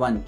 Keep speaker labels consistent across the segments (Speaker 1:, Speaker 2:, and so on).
Speaker 1: 1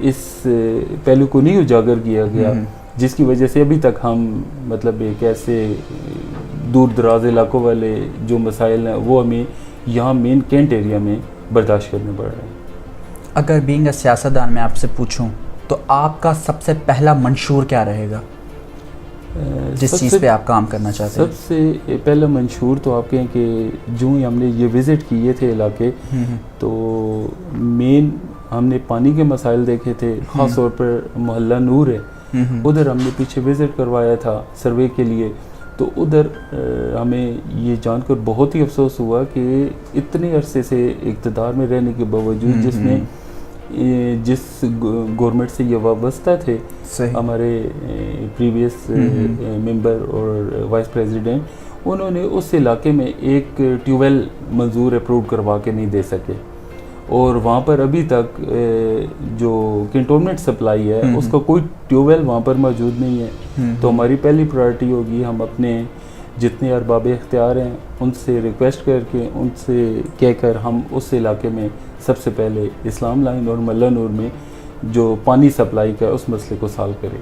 Speaker 2: اس پہلو کو نہیں اجاگر کیا گیا، جس کی وجہ سے ابھی تک ہم مطلب ایک ایسے دور دراز علاقوں والے جو مسائل ہیں وہ ہمیں یہاں مین کینٹ ایریا میں برداشت کرنے پڑ رہے ہیں۔
Speaker 1: اگر بینگ اے سیاستدان میں آپ سے پوچھوں تو آپ کا سب سے پہلا منشور کیا رہے گا جس چیز پہ آپ کام کرنا چاہتے ہیں؟
Speaker 2: سب سے پہلا منشور تو آپ کہیں کہ جو ہی ہم نے یہ وزٹ کیے تھے علاقے، تو مین ہم نے پانی کے مسائل دیکھے تھے، خاص طور پر محلہ نور ہے، ادھر ہم نے پیچھے وزٹ کروایا تھا سروے کے لیے، تو ادھر ہمیں یہ جان کر بہت ہی افسوس ہوا کہ اتنے عرصے سے اقتدار میں رہنے کے باوجود جس گورنمنٹ سے یہ وابستہ تھے ہمارے پریویس ممبر اور وائس پریزیڈنٹ، انہوں نے اس علاقے میں ایک ٹیوب ویل منظور اپروو کروا کے نہیں دے سکے، اور وہاں پر ابھی تک جو کنٹونمنٹ سپلائی ہے اس کا کوئی ٹیوب ویل وہاں پر موجود نہیں ہے۔ تو ہماری پہلی پرائرٹی ہوگی ہم اپنے جتنے ارباب اختیار ہیں ان سے ریکویسٹ کر کے ان سے کہہ کر ہم اس علاقے میں سب سے پہلے اسلام لائن اور ملا نور میں جو پانی سپلائی کا اس مسئلے کو سالو کریں۔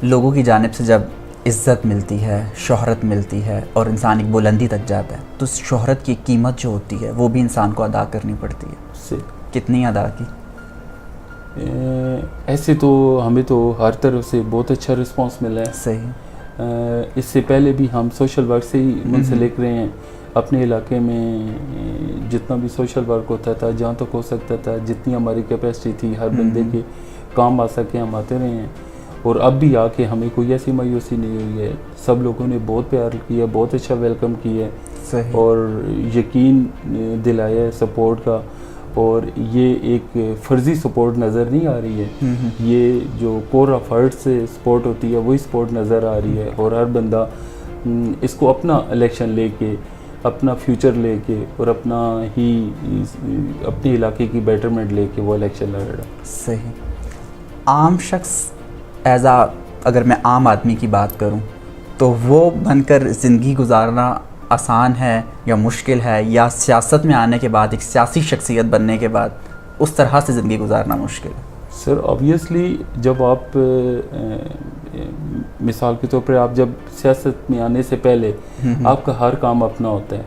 Speaker 1: لوگوں کی جانب سے جب عزت ملتی ہے، شہرت ملتی ہے اور انسان ایک بلندی تک جاتا ہے تو اس شہرت کی قیمت جو ہوتی ہے وہ بھی انسان کو ادا کرنی پڑتی ہے۔ کتنی ادا کی؟
Speaker 2: ایسے تو ہمیں تو ہر طرف سے بہت اچھا رسپانس ملا ہے۔
Speaker 1: صحیح۔
Speaker 2: اس سے پہلے بھی ہم سوشل ورک سے ہی منسلک رہے ہیں، اپنے علاقے میں جتنا بھی سوشل ورک ہوتا تھا، جہاں تک ہو سکتا تھا، جتنی ہماری کیپیسٹی تھی ہر بندے کے کام آ سکے ہم آتے رہے ہیں، اور اب بھی آ کے ہمیں کوئی ایسی مایوسی نہیں ہوئی ہے۔ سب لوگوں نے بہت پیار کیا، بہت اچھا ویلکم کیا ہے اور یقین دلایا ہے سپورٹ کا، اور یہ ایک فرضی سپورٹ نظر نہیں آ رہی ہے، یہ جو کور آف ہارٹ سے سپورٹ ہوتی ہے وہی سپورٹ نظر آ رہی ہے، اور ہر بندہ اس کو اپنا الیکشن لے کے، اپنا فیوچر لے کے اور اپنے علاقے کی بیٹرمنٹ لے کے وہ الیکشن لڑ رہا ہے۔
Speaker 1: صحیح۔ عام شخص اگر میں عام آدمی کی بات کروں تو وہ بن کر زندگی گزارنا آسان ہے یا مشکل ہے، یا سیاست میں آنے کے بعد ایک سیاسی شخصیت بننے کے بعد اس طرح سے زندگی گزارنا مشکل ہے؟
Speaker 2: سر آبویسلی جب آپ مثال کے طور پر آپ جب سیاست میں آنے سے پہلے آپ کا ہر کام اپنا ہوتا ہے،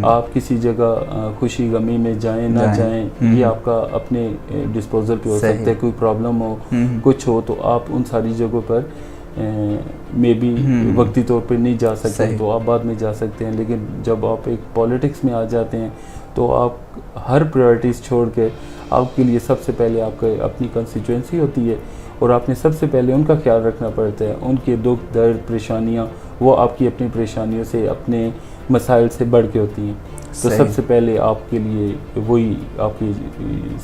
Speaker 2: آپ کسی جگہ خوشی غمی میں جائیں نہ جائیں یہ آپ کا اپنے ڈسپوزل پہ ہو سکتا ہے، کوئی پرابلم ہو کچھ ہو تو آپ ان ساری جگہوں پر میں بھی وقتی طور پہ نہیں جا سکتے تو آپ بعد میں جا سکتے ہیں، لیکن جب آپ ایک پالیٹکس میں آ جاتے ہیں تو آپ ہر پرائرٹیز چھوڑ کے آپ کے لیے سب سے پہلے آپ کا اپنی کنسٹیچوئنسی ہوتی ہے، اور آپ نے سب سے پہلے ان کا خیال رکھنا پڑتا ہے، ان کے دکھ درد پریشانیاں وہ آپ کی اپنی پریشانیوں سے اپنے مسائل سے بڑھ کے ہوتی ہیں، تو سب سے پہلے آپ کے لیے وہی آپ کی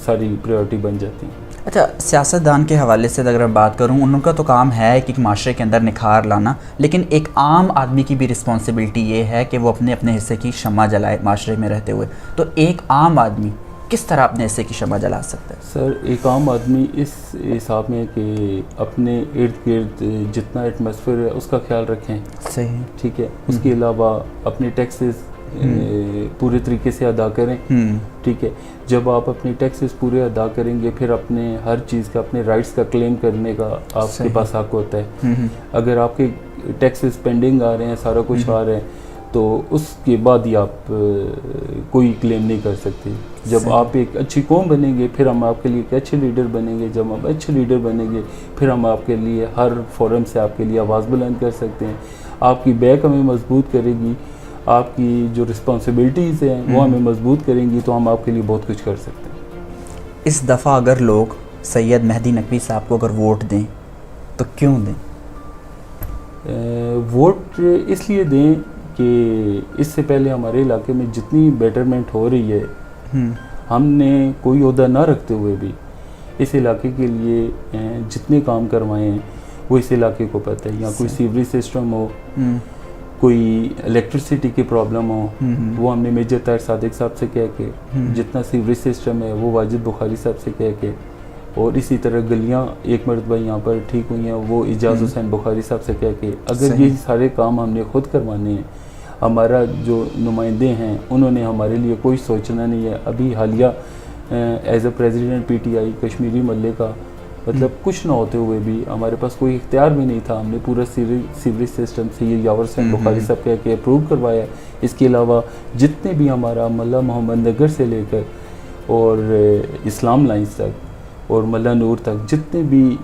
Speaker 2: ساری پریورٹی بن جاتی ہیں۔
Speaker 1: اچھا، سیاستدان کے حوالے سے اگر میں بات کروں، ان کا تو کام ہے کہ ایک معاشرے کے اندر نکھار لانا، لیکن ایک عام آدمی کی بھی رسپانسبلٹی یہ ہے کہ وہ اپنے حصے کی شمع جلائے معاشرے میں رہتے ہوئے، تو ایک عام آدمی کس طرح اپنے حصے کی شمع جلا سکتا ہے؟
Speaker 2: سر ایک عام آدمی اس حساب میں کہ اپنے ارد گرد جتنا ایٹماسفیئر ہے اس کا خیال رکھیں، صحیح ٹھیک ہے، اس کے علاوہ اپنے ٹیکسز پورے طریقے سے ادا کریں، ٹھیک ہے، جب آپ اپنے ٹیکسز پورے ادا کریں گے پھر اپنے ہر چیز کا اپنے رائٹس کا کلیم کرنے کا آپ کے پاس حق ہوتا ہے۔ اگر آپ کے ٹیکسز پینڈنگ آ رہے ہیں، سارا کچھ آ رہے ہیں، تو اس کے بعد ہی آپ کوئی کلیم نہیں کر سکتے۔ جب آپ ایک اچھی قوم بنیں گے پھر ہم آپ کے لیے ایک اچھے لیڈر بنیں گے، جب ہم اچھے لیڈر بنیں گے پھر ہم آپ کے لیے ہر فورم سے آپ کے لیے آواز بلند کر سکتے ہیں، آپ کی بیک ہمیں مضبوط کرے گی، آپ کی جو رسپانسبلٹیز ہیں وہ ہمیں مضبوط کریں گی، تو ہم آپ کے لیے بہت کچھ کر سکتے ہیں۔
Speaker 1: اس دفعہ اگر لوگ سید مہدی نقوی صاحب کو اگر ووٹ دیں تو کیوں دیں؟
Speaker 2: ووٹ اس لیے دیں کہ اس سے پہلے ہمارے علاقے میں جتنی بیٹرمنٹ ہو رہی ہے، ہم نے کوئی عہدہ نہ رکھتے ہوئے بھی اس علاقے کے لیے جتنے کام کروائے ہیں وہ اس علاقے کو پتہ ہے، یا کوئی سیوریج سسٹم ہو، کوئی الیکٹرسٹی کی پرابلم ہو، وہ ہم نے میجر طاہر صادق صاحب سے کہہ کے، جتنا سیوریج سسٹم ہے وہ واجد بخاری صاحب سے کہہ کے، اور اسی طرح گلیاں ایک مرتبہ یہاں پر ٹھیک ہوئی ہیں وہ اعجاز حسین بخاری صاحب سے کہہ کے، اگر یہ سارے کام ہم نے خود کروانے ہیں، ہمارا جو نمائندے ہیں انہوں نے ہمارے لیے کوئی سوچنا نہیں ہے۔ ابھی حالیہ as a president P T I Kashmiri ملے کا مطلب کچھ نہ ہوتے ہوئے بھی ہمارے پاس کوئی اختیار بھی نہیں تھا. ہم نے پورا سیوریج سسٹم سے یہ یاور حسین بخاری صاحب کہہ کے اپروو کروایا. اس کے علاوہ جتنے بھی ہمارا ملا محمد نگر سے لے کر اور اسلام لائنس تک اور ملا نور تک جتنے بھی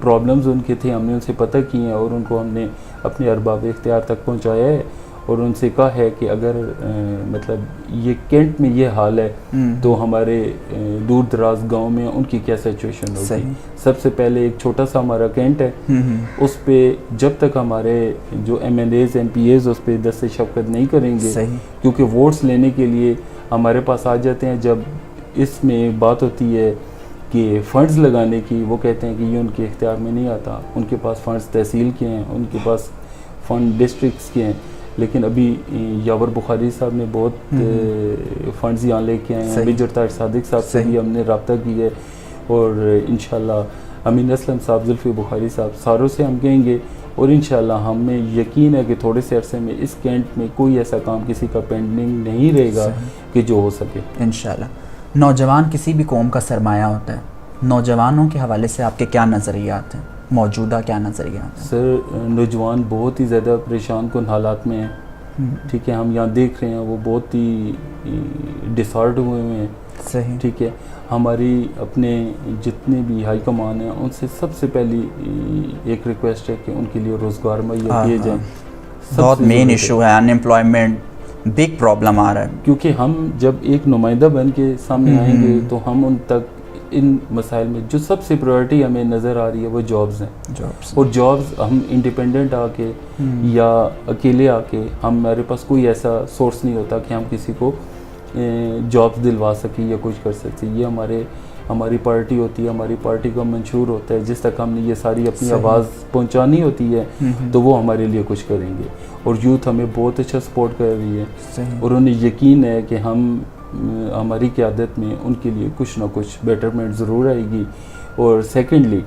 Speaker 2: پرابلمز ان کے تھے ہم نے ان سے پتہ کیے ہیں اور ان کو ہم نے اپنے ارباب اختیار تک پہنچایا ہے اور ان سے کہا ہے کہ اگر مطلب یہ کینٹ میں یہ حال ہے تو ہمارے دور دراز گاؤں میں ان کی کیا سچویشن ہوگی. سب سے پہلے ایک چھوٹا سا ہمارا کینٹ ہے, اس پہ جب تک ہمارے جو MLAs MPs اس پہ دست شفقت نہیں کریں گے کیونکہ ووٹس لینے کے لیے ہمارے پاس آ جاتے ہیں. جب اس میں بات ہوتی ہے کہ فنڈز لگانے کی وہ کہتے ہیں کہ یہ ان کے اختیار میں نہیں آتا. ان کے پاس فنڈز تحصیل کے ہیں, ان کے پاس فنڈ ڈسٹرکٹس کے ہیں, لیکن ابھی یاور بخاری صاحب نے بہت فنڈز یہاں لے کے آئے ہیں. میجر طاہر صادق صاحب سے بھی ہم نے رابطہ کی ہے اور انشاءاللہ امین اسلم صاحب, زلفی بخاری صاحب, ساروں سے ہم کہیں گے اور انشاءاللہ ہمیں یقین ہے کہ تھوڑے سے عرصے میں اس کینٹ میں کوئی ایسا کام کسی کا پینڈنگ نہیں رہے گا کہ جو ہو سکے انشاءاللہ.
Speaker 1: نوجوان کسی بھی قوم کا سرمایہ ہوتا ہے. نوجوانوں کے حوالے سے آپ کے کیا نظریات ہیں, موجودہ کیا نظریات ہیں؟
Speaker 2: سر نوجوان بہت ہی زیادہ پریشان کن حالات میں ہیں. ٹھیک ہے, ہم یہاں دیکھ رہے ہیں وہ بہت ہی ڈسارڈ ہوئے ہیں.
Speaker 1: صحیح.
Speaker 2: ٹھیک ہے, ہماری اپنے جتنے بھی ہائی کمان ہیں ان سے سب سے پہلی ایک ریکویسٹ ہے کہ ان کے لیے روزگار مہیا کیے جائیں.
Speaker 1: بہت مین ایشو ہے ان ایمپلائمنٹ, بگ پرابلم آ رہا ہے.
Speaker 2: کیونکہ ہم جب ایک نمائندہ بن کے سامنے آئیں گے تو ہم ان تک ان مسائل میں جو سب سے پریورٹی ہمیں نظر آ رہی ہے وہ جابز ہیں. اور جابز ہم انڈیپینڈنٹ آ کے یا اکیلے آ کے ہمارے پاس کوئی ایسا سورس نہیں ہوتا کہ ہم کسی کو جابز دلوا سکیں یا کچھ کر سکیں. یہ ہماری پارٹی ہوتی ہے, ہماری پارٹی کا منشور ہوتا ہے. جس تک ہم نے یہ ساری اپنی آواز پہنچانی ہوتی ہے تو وہ ہمارے لیے کچھ کریں گے. اور یوتھ ہمیں بہت اچھا سپورٹ کر رہی ہے اور انہیں یقین ہے کہ ہماری قیادت میں ان کے لیے کچھ نہ کچھ بیٹرمنٹ ضرور آئے گی. اور سیکنڈلی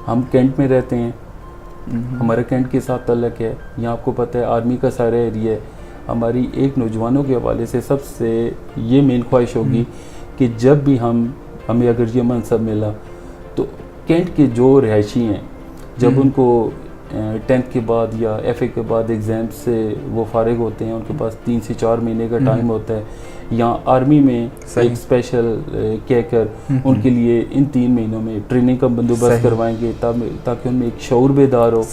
Speaker 2: ہم کینٹ میں رہتے ہیں, ہمارا کینٹ کے ساتھ تعلق ہے. یہاں آپ کو پتہ ہے آرمی کا سارا ایریا ہے. ہماری ایک نوجوانوں کے حوالے سے سب سے یہ مین خواہش ہوگی کہ جب بھی ہمیں اگر یہ منصب ملا تو کینٹ کے جو رہائشی ہیں جب ان کو 10th کے بعد یا ایف اے کے بعد ایگزام سے وہ فارغ ہوتے ہیں, ان کے پاس 3 سے 4 مہینے کا ٹائم ہوتا ہے. یہاں آرمی میں ایک اسپیشل کہہ کر ان کے لیے ان 3 مہینوں میں ٹریننگ کا بندوبست کروائیں گے تاکہ ان میں ایک شعور بیدار ہو,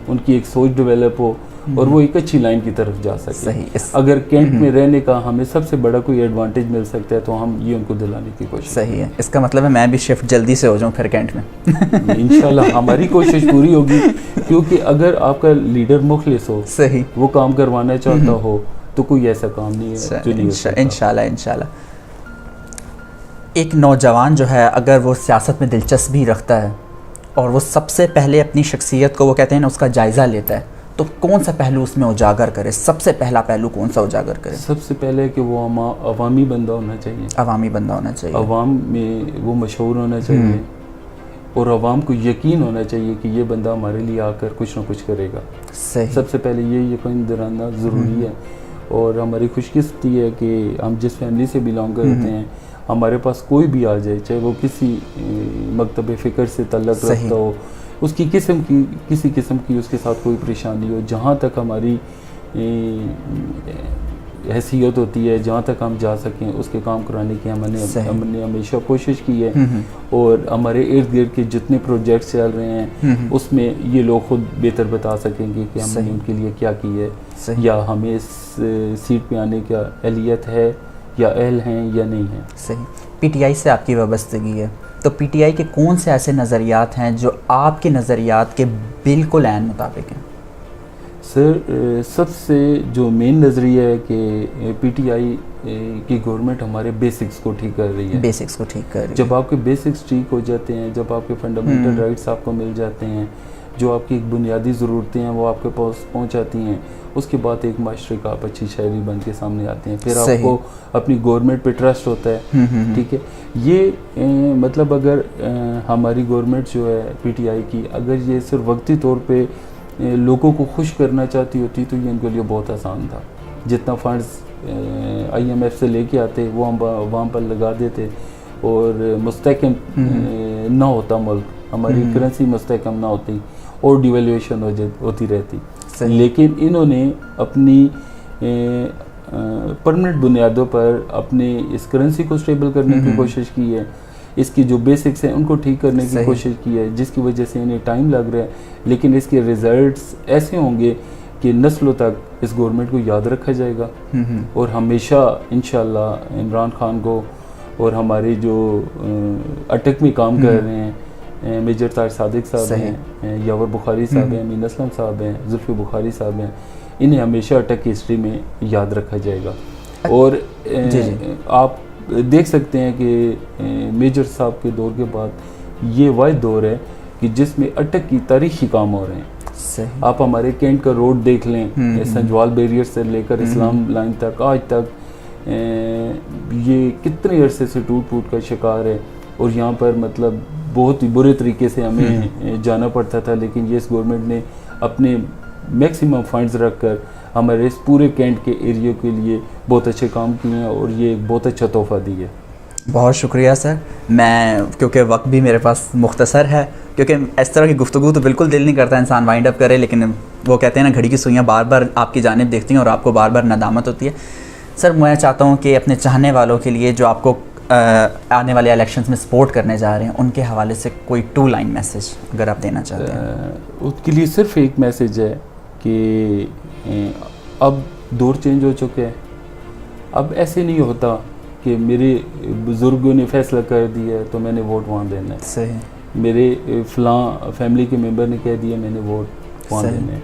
Speaker 2: ان کی ایک سوچ ڈیولپ ہو اور وہ ایک اچھی لائن کی طرف جا سکے. اگر کینٹ میں رہنے کا ہمیں سب سے بڑا کوئی ایڈوانٹیج مل سکتا ہے تو ہم یہ ان کو دلانے کی کوشش.
Speaker 1: صحیح ہے, اس کا مطلب ہے میں بھی شفٹ جلدی سے ہو جاؤں پھر کینٹ میں.
Speaker 2: انشاءاللہ ہماری کوشش پوری ہوگی کیونکہ اگر آپ کا لیڈر مخلص ہو,
Speaker 1: صحیح,
Speaker 2: وہ کام کروانا چاہتا ہو تو کوئی ایسا کام نہیں ہے جو نہیں ہو سکتا.
Speaker 1: انشاءاللہ. ایک نوجوان جو ہے اگر وہ سیاست میں دلچسپی رکھتا ہے اور وہ سب سے پہلے اپنی شخصیت کو وہ کہتے ہیں نا اس کا جائزہ لیتا ہے تو کون سا پہلو اس میں اجاگر کرے؟ سب سے پہلا پہلو کون سا اجاگر کرے؟
Speaker 2: سب سے پہلے کہ وہ عوامی بندہ ہونا چاہیے.
Speaker 1: عوامی بندہ ہونا چاہیے,
Speaker 2: عوام میں وہ مشہور ہونا چاہیے اور عوام کو یقین ہونا چاہیے کہ یہ بندہ ہمارے لیے آ کر کچھ نہ کچھ کرے گا.
Speaker 1: صحیح.
Speaker 2: سب سے پہلے یہ یقین دلانا ضروری ہے. اور ہماری خوش قسمتی ہے کہ ہم جس فیملی سے بلانگ کرتے ہیں ہمارے پاس کوئی بھی آ جائے, چاہے وہ کسی مکتب فکر سے تعلق رکھتا ہو, اس کی کسی قسم کی اس کے ساتھ کوئی پریشانی ہو, جہاں تک ہماری حیثیت ہوتی ہے, جہاں تک ہم جا سکیں اس کے کام کرانے کی ہم نے ہمیشہ کوشش کی ہے. اور ہمارے ارد گرد کے جتنے پروجیکٹس چل رہے ہیں اس میں یہ لوگ خود بہتر بتا سکیں گے کہ ہم نے ان کے لیے کیا کی ہے یا ہمیں اس سیٹ پہ آنے کا اہلیت ہے یا اہل ہیں یا نہیں ہیں.
Speaker 1: صحیح. پی ٹی آئی سے آپ کی وابستگی ہے تو پی ٹی آئی کے کون سے ایسے نظریات ہیں جو آپ کے نظریات کے بالکل عین مطابق ہیں؟
Speaker 2: سر سب سے جو مین نظریہ ہے کہ پی ٹی آئی کی گورنمنٹ ہمارے بیسکس کو ٹھیک کر رہی ہے.
Speaker 1: بیسکس کو ٹھیک کر رہی ہے.
Speaker 2: جب آپ کے بیسکس ٹھیک ہو جاتے ہیں, جب آپ کے فنڈامنٹل رائٹس آپ کو مل جاتے ہیں, جو آپ کی ایک بنیادی ضرورتیں ہیں وہ آپ کے پاس پہنچ جاتی ہیں, اس کے بعد ایک معاشرے کا آپ اچھی شہری بن کے سامنے آتے ہیں. پھر آپ کو اپنی گورنمنٹ پہ ٹرسٹ ہوتا ہے. ٹھیک ہے, یہ مطلب اگر ہماری گورنمنٹ جو ہے پی ٹی آئی کی, اگر یہ صرف وقتی طور پہ لوگوں کو خوش کرنا چاہتی ہوتی تو یہ ان کے لیے بہت آسان تھا. جتنا فنڈز آئی ایم ایف سے لے کے آتے وہ ہم وہاں پر لگا دیتے, اور مستحکم نہ ہوتا ملک, ہماری کرنسی مستحکم نہ ہوتی اور ڈیویلیویشن ہوتی رہتی. لیکن انہوں نے اپنی پرمنٹ بنیادوں پر اپنے اس کرنسی کو اسٹیبل کرنے کی کوشش کی ہے, اس کی جو بیسکس ہیں ان کو ٹھیک کرنے کی کوشش کی ہے, جس کی وجہ سے انہیں ٹائم لگ رہا ہے, لیکن اس کے ریزلٹس ایسے ہوں گے کہ نسلوں تک اس گورنمنٹ کو یاد رکھا جائے گا. اور ہمیشہ انشاءاللہ عمران خان کو اور ہمارے جو اٹک میں کام کر رہے ہیں, میجر طاہر صادق صاحب ہیں, یاور بخاری صاحب ہیں, امین اسلم صاحب ہیں, زلفی بخاری صاحب ہیں, انہیں ہمیشہ اٹک کی ہسٹری میں یاد رکھا جائے گا. اور آپ دیکھ سکتے ہیں کہ میجر صاحب کے دور کے بعد یہ واحد دور ہے کہ جس میں اٹک کی تاریخی کام ہو رہے ہیں. آپ ہمارے کینٹ کا روڈ دیکھ لیں, سنجوال بیریئر سے لے کر اسلام لائن تک, آج تک یہ کتنے عرصے سے ٹوٹ پھوٹ کا شکار ہے, اور یہاں پر مطلب بہت ہی برے طریقے سے ہمیں جانا پڑتا تھا, لیکن یہ اس گورنمنٹ نے اپنے میکسیمم فنڈز رکھ کر ہمارے اس پورے کینٹ کے ایریے کے لیے بہت اچھے کام کیے ہیں, اور یہ ایک بہت اچھا تحفہ دی ہے.
Speaker 1: بہت شکریہ سر. میں کیونکہ وقت بھی میرے پاس مختصر ہے, کیونکہ اس طرح کی گفتگو تو بالکل دل نہیں کرتا انسان وائنڈ اپ کرے, لیکن وہ کہتے ہیں نا گھڑی کی سوئیاں بار بار آپ کی جانب دیکھتی ہیں اور آپ کو بار بار ندامت ہوتی ہے. سر میں چاہتا ہوں کہ اپنے چاہنے والوں کے لیے جو آپ کو آنے والے الیکشنز میں سپورٹ کرنے جا رہے ہیں, ان کے حوالے سے کوئی 2 لائن میسیج اگر آپ دینا چاہتے ہیں.
Speaker 2: اس کے لیے صرف ایک میسیج ہے کہ اب دور چینج ہو چکے ہیں. اب ایسے نہیں ہوتا کہ میرے بزرگوں نے فیصلہ کر دیا ہے تو میں نے ووٹ وہاں دینا ہے.
Speaker 1: صحیح.
Speaker 2: میرے فلاں فیملی کے ممبر نے کہہ دیا میں نے ووٹ وہاں دینا ہے.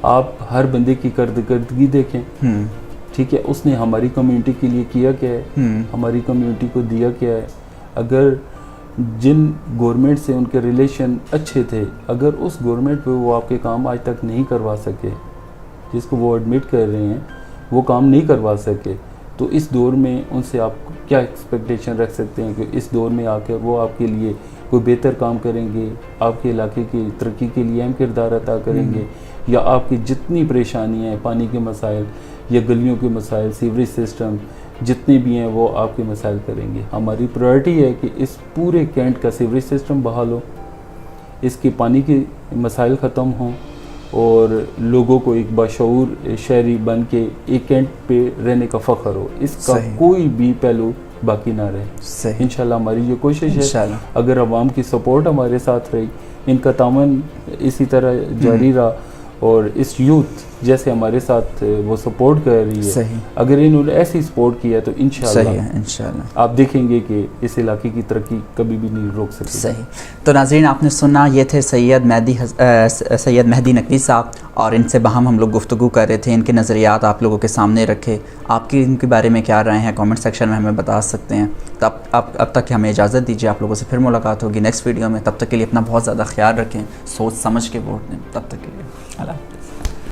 Speaker 2: آپ ہر بندے کی کردگی دیکھیں, ٹھیک ہے, اس نے ہماری کمیونٹی کے لیے کیا کیا ہے, ہماری کمیونٹی کو دیا کیا ہے. اگر جن گورنمنٹ سے ان کے ریلیشن اچھے تھے, اگر اس گورنمنٹ پہ وہ آپ کے کام آج تک نہیں کروا سکے, جس کو وہ ایڈمٹ کر رہے ہیں وہ کام نہیں کروا سکے, تو اس دور میں ان سے آپ کیا ایکسپیکٹیشن رکھ سکتے ہیں کہ اس دور میں آ کے وہ آپ کے لیے کوئی بہتر کام کریں گے, آپ کے علاقے کی ترقی کے لیے اہم کردار ادا کریں گے, یا آپ کی جتنی پریشانیاں ہیں, پانی کے مسائل یا گلیوں کے مسائل, سیوریج سسٹم جتنے بھی ہیں, وہ آپ کے مسائل کریں گے. ہماری پرائرٹی ہے کہ اس پورے کینٹ کا سیوریج سسٹم بحال ہو, اس کے پانی کے مسائل ختم ہوں, اور لوگوں کو ایک باشعور شہری بن کے ایک کینٹ پہ رہنے کا فخر ہو, اس کا کوئی بھی پہلو باقی نہ رہے. انشاءاللہ ہماری یہ کوشش ہے, اگر عوام کی سپورٹ ہمارے ساتھ رہی, ان کا تعاون اسی طرح جاری رہا, اور اس یوتھ جیسے ہمارے ساتھ وہ سپورٹ کر رہی ہے, اگر انہوں نے ایسی سپورٹ کیا تو انشاءاللہ آپ دیکھیں گے کہ اس علاقے کی ترقی کبھی بھی نہیں روک سکتی.
Speaker 1: صحیح. تو ناظرین آپ نے سنا, یہ تھے سید مہدی نقوی صاحب, اور ان سے باہم ہم لوگ گفتگو کر رہے تھے, ان کے نظریات آپ لوگوں کے سامنے رکھے. آپ کی ان کے بارے میں کیا رائے ہیں کامنٹ سیکشن میں ہمیں بتا سکتے ہیں. اب تک ہمیں اجازت دیجیے, آپ لوگوں سے پھر ملاقات ہوگی نیکسٹ ویڈیو میں. تب تک کے لیے اپنا بہت زیادہ خیال رکھیں, سوچ سمجھ کے ووٹ دیں. تب تک کے لیے اللہ.